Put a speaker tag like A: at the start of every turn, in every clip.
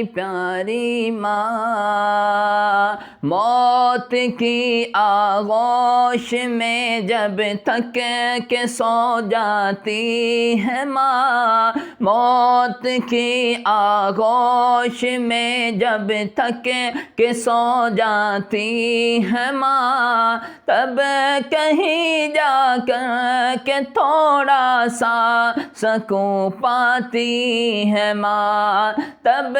A: प्यारी प्यारी माँ। मौत की आगोश में जब तक के सो जाती है माँ, मौत की आगोश में जब तक के सो जाती है माँ, तब कहीं जाकर के थोड़ा सा सकून पाती है माँ, तब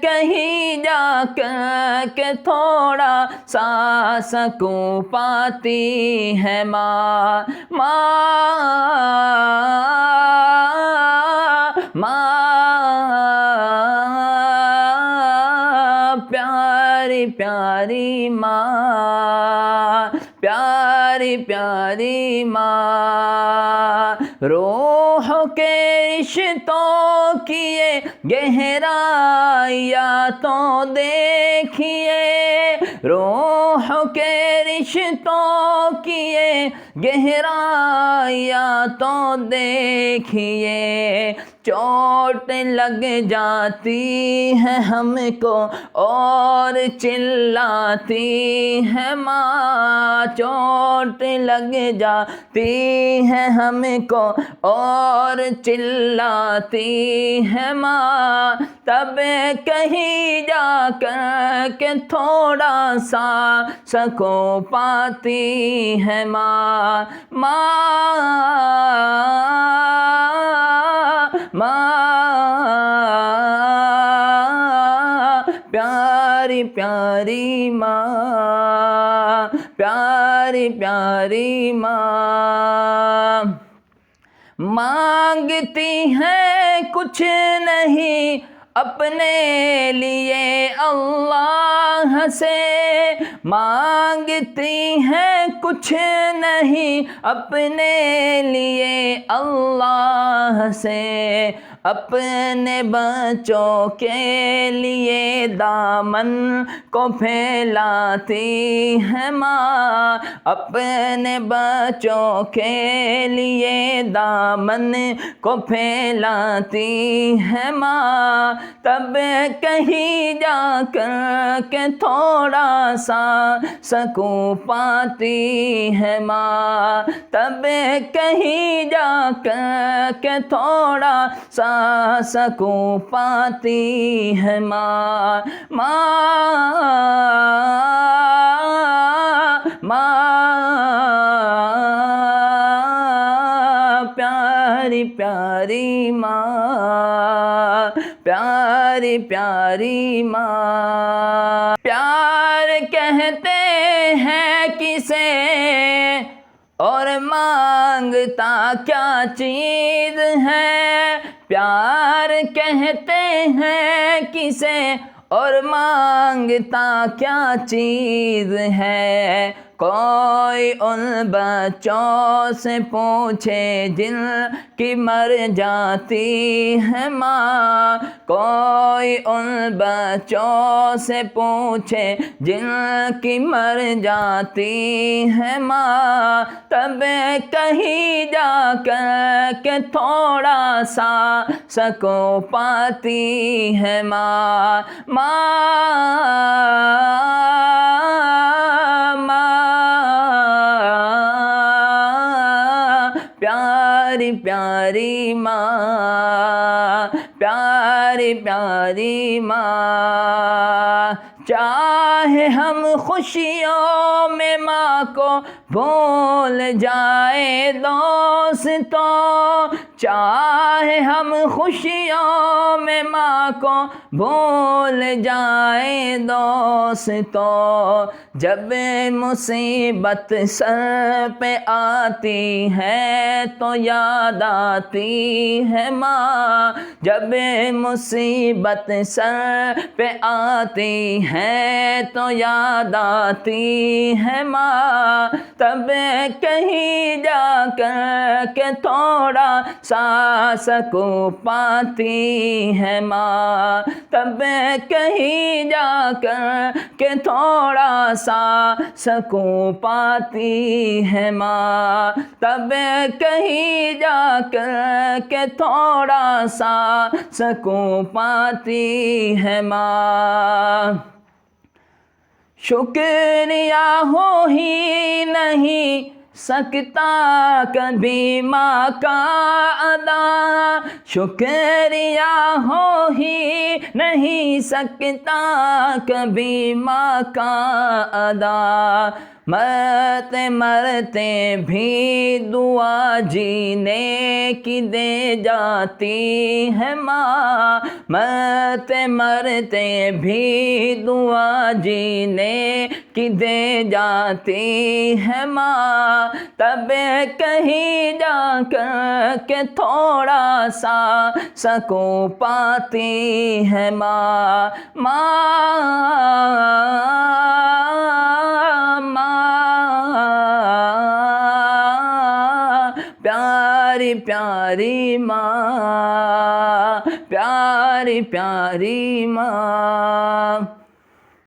A: कहीं जाकर के थोड़ा सा सकून पाती है माँ। माँ प्यारी प्यारी माँ, प्यारी प्यारी माँ। रूह के रिश्तों की ये गहराइयाँ तो देखिए, रूह के रिश्तों की ये गहराइयाँ तो देखिए। चोट लग जाती है हमको और चिल्लाती है माँ, चोट लग जाती है हमको और चिल्लाती है माँ, तब कहीं जाकर के थोड़ा सा सकून पाती है माँ। प्यारी प्यारी माँ, प्यारी प्यारी माँ। मांगती है कुछ नहीं अपने लिए अल्लाह से, मांगती है कुछ नहीं अपने लिए अल्लाह से, अपने बच्चों के लिए दामन को फैलाती है माँ, अपने बच्चों के लिए दामन को फैलाती है माँ, तब कहीं जाकर के थोड़ा सा सकून पाती है माँ, तब कहीं जाकर के थोड़ा सा सकून पाती है माँ। प्यारी प्यारी माँ, प्यारी प्यारी माँ। प्यार कहते हैं किसे और मांगता क्या चीज़ है, प्यार कहते हैं किसे और मांगता क्या चीज़ है। कोई उन बच्चों से पूछे जिनकी मर जाती है माँ, कोई उन बच्चों से पूछे जिनकी मर जाती है माँ, तब कहीं जाकर के थोड़ा सा सकून पाती है माँ। प्यारी प्यारी माँ, प्यारी प्यारी माँ। चाहे हम खुशियों में माँ को भूल जाए दोस्तों, चाहे हम खुशियों में माँ को भूल जाए दोस्तों, जब मुसीबत सर पे आती है तो याद आती है माँ, जब मुसीबत सर पे आती है तो याद आती है माँ, तब कहीं जाकर के थोड़ा सांस को पाती है माँ, तब कहीं जाकर के थोड़ा सा सकून पाती है माँ, तब कहीं जाकर के थोड़ा सा सकून पाती है माँ। शुक्रिया हो ही नहीं सकता कभी माँ का अदा, शुक्रिया हो ही नहीं सकता कभी माँ का अदा। मरते मरते भी दुआ जीने की दे जाती है माँ, मरते मरते भी दुआ जीने की दे जाती है माँ, तब कहीं जाकर के थोड़ा सा सकून पाती है माँ। प्यारी प्यारी माँ, प्यारी प्यारी माँ।